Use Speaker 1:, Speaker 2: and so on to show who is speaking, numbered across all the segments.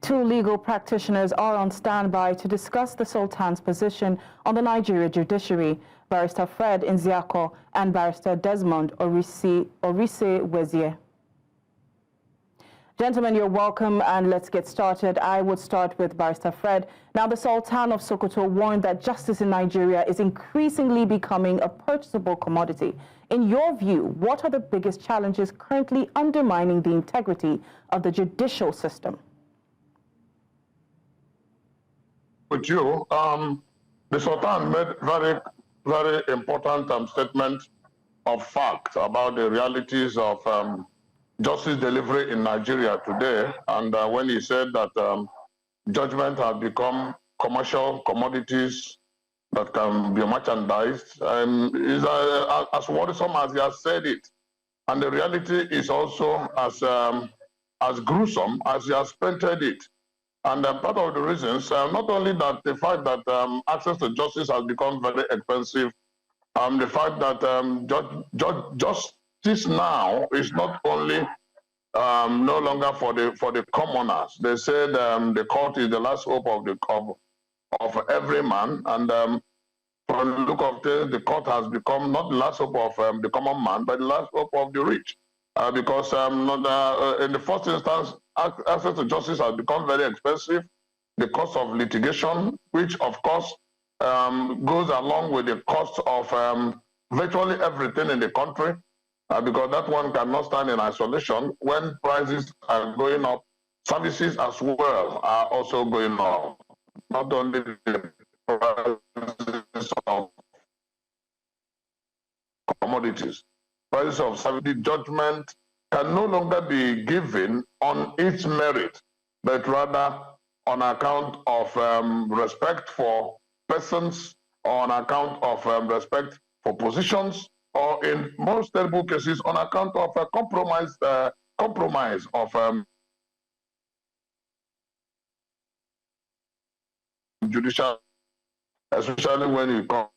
Speaker 1: Two legal practitioners are on standby to discuss the Sultan's position on the Nigeria judiciary, Barrister Fred Nziako and Barrister Desmond Orise Wezie. Gentlemen, you're welcome, and let's get started. I would start with Barrister Fred. Now, the Sultan of Sokoto warned that justice in Nigeria is increasingly becoming a purchasable commodity. In your view, what are the biggest challenges currently undermining the integrity of the judicial system?
Speaker 2: With you, the Sultan made very important statement of fact about the realities of justice delivery in Nigeria today. And when he said that judgment has become commercial commodities that can be merchandised, is as worrisome as he has said it. And the reality is also as gruesome as he has painted it. And part of the reasons, not only that the fact that access to justice has become very expensive, the fact that justice now is not only no longer for the commoners. They said the court is the last hope of every man, and from the look of things, the court has become not the last hope of the common man, but the last hope of the rich. Because in the first instance, access to justice has become very expensive. The cost of litigation, which of course goes along with the cost of virtually everything in the country, because that one cannot stand in isolation. When prices are going up, services as well are also going up. Not only the prices of commodities. Prices of service judgment can no longer be given on its merit, but rather on account of respect for persons, or on account of respect for positions, or in most terrible cases, on account of a compromise of judicial, especially when you come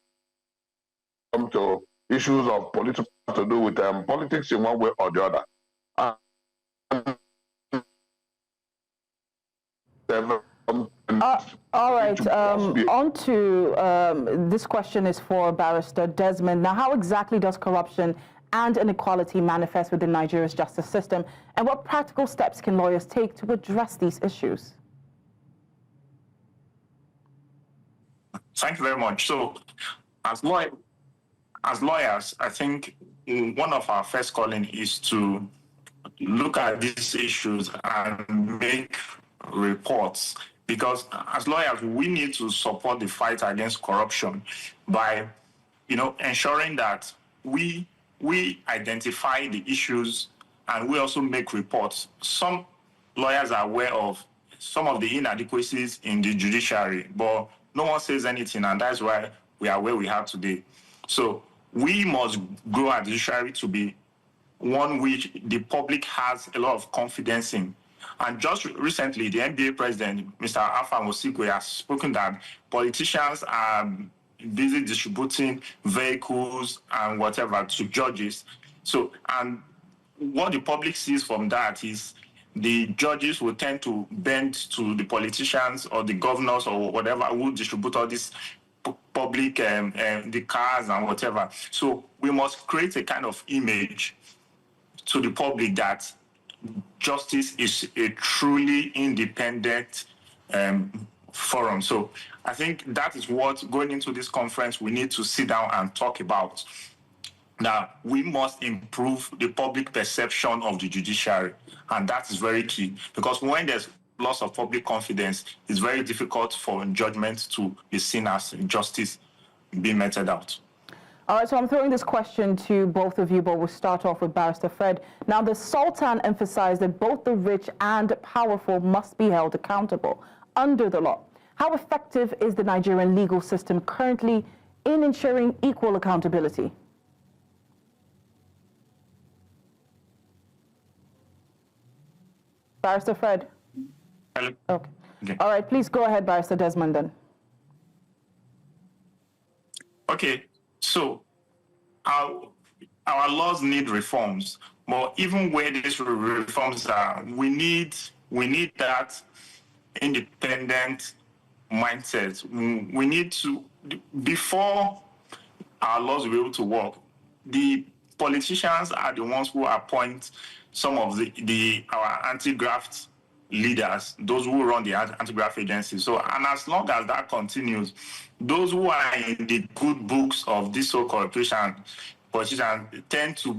Speaker 2: to issues of political to do with politics in one way or the other.
Speaker 1: All right, on to this question is for Barrister Desmond. Now, how exactly does corruption and inequality manifest within Nigeria's justice system, and what practical steps can lawyers take to address these issues?
Speaker 3: Thank you very much. So, as lawyers, I think one of our first calling is to look at these issues and make reports, because as lawyers, we need to support the fight against corruption by, ensuring that we identify the issues and we also make reports. Some lawyers are aware of some of the inadequacies in the judiciary, but no one says anything, and that's why we are where we are today. So we must grow our judiciary to be one which the public has a lot of confidence in. And just recently, the NBA president, Mr. Alpha Mosigwe, has spoken that politicians are busy distributing vehicles and whatever to judges. So, and what the public sees from that is the judges will tend to bend to the politicians or the governors or whatever who distribute all this public, the cars and whatever. So we must create a kind of image to the public that justice is a truly independent forum. So I think that is what, going into this conference, we need to sit down and talk about. Now, we must improve the public perception of the judiciary, and that is very key, because when there's loss of public confidence, it's very difficult for judgment to be seen as justice being meted out.
Speaker 1: All right, so I'm throwing this question to both of you, but we'll start off with Barrister Fred. Now, the Sultan emphasized that both the rich and powerful must be held accountable under the law. How effective is the Nigerian legal system currently in ensuring equal accountability? Barrister Fred?
Speaker 3: Hello.
Speaker 1: Okay. All right, please go ahead, Barrister Desmond, then.
Speaker 3: Okay, so our laws need reforms, but even where these reforms are, we need that independent mindset. We need to, before our laws will be able to work, the politicians are the ones who appoint some of our anti-graft leaders, those who run the anti-graft agencies. So, and as long as that continues, those who are in the good books of this so-called politicians tend to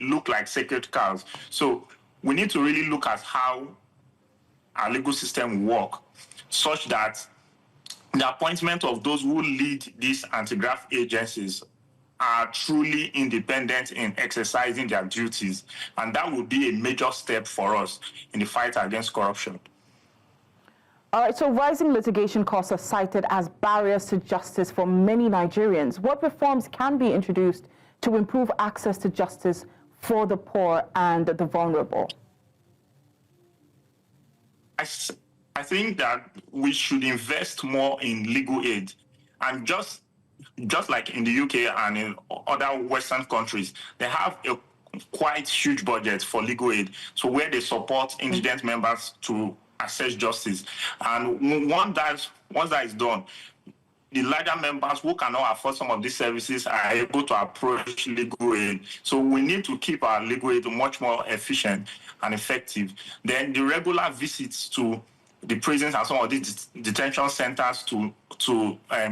Speaker 3: look like sacred cows. So we need to really look at how our legal system work, such that the appointment of those who lead these anti-graft agencies are truly independent in exercising their duties. And that would be a major step for us in the fight against corruption.
Speaker 1: All right, so rising litigation costs are cited as barriers to justice for many Nigerians. What reforms can be introduced to improve access to justice for the poor and the vulnerable?
Speaker 3: I think that we should invest more in legal aid, and just like in the UK and in other Western countries, they have a quite huge budget for legal aid, so where they support indigent members to access justice. And once that is done, the larger members who cannot afford some of these services are able to approach legal aid. So we need to keep our legal aid much more efficient and effective. Then the regular visits to the prisons and some of these detention centers to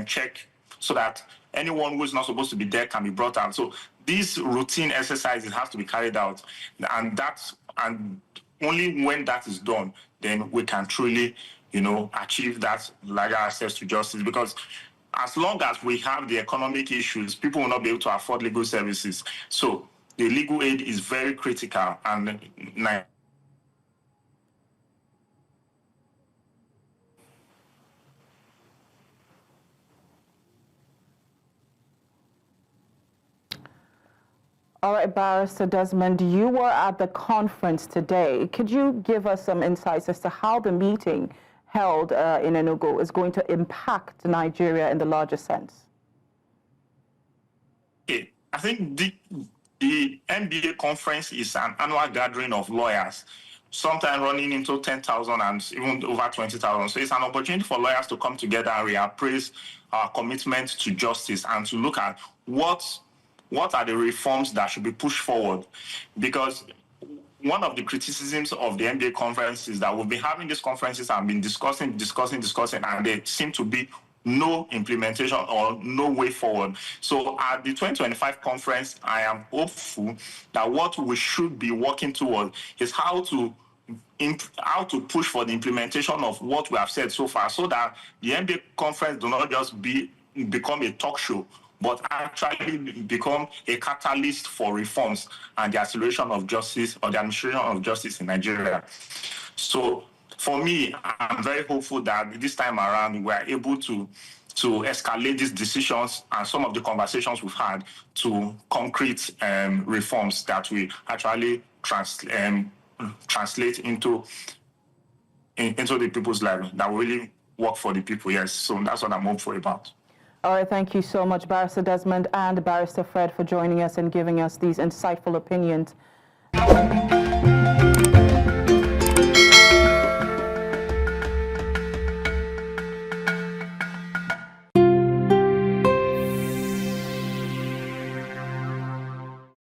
Speaker 3: check, so that anyone who is not supposed to be there can be brought out. So these routine exercises have to be carried out, and only when that is done, then we can truly, achieve that larger access to justice. Because as long as we have the economic issues, people will not be able to afford legal services. So the legal aid is very critical, and
Speaker 1: All right, Barrister Desmond, you were at the conference today. Could you give us some insights as to how the meeting held in Enugu is going to impact Nigeria in the larger sense?
Speaker 3: Okay. I think the NBA conference is an annual gathering of lawyers, sometimes running into 10,000 and even over 20,000. So it's an opportunity for lawyers to come together and reappraise our commitment to justice and to look at what are the reforms that should be pushed forward. Because one of the criticisms of the NBA conference is that we've been having these conferences and been discussing, and there seem to be no implementation or no way forward. So at the 2025 conference, I am hopeful that what we should be working towards is how to push for the implementation of what we have said so far, so that the NBA conference do not just become a talk show, but actually become a catalyst for reforms and the acceleration of justice, or the administration of justice in Nigeria. So for me, I'm very hopeful that this time around we are able to escalate these decisions and some of the conversations we've had to concrete reforms that we actually translate into the people's lives, that will really work for the people. Yes, so that's what I'm hopeful about.
Speaker 1: All right, thank you so much, Barrister Desmond and Barrister Fred, for joining us and giving us these insightful opinions.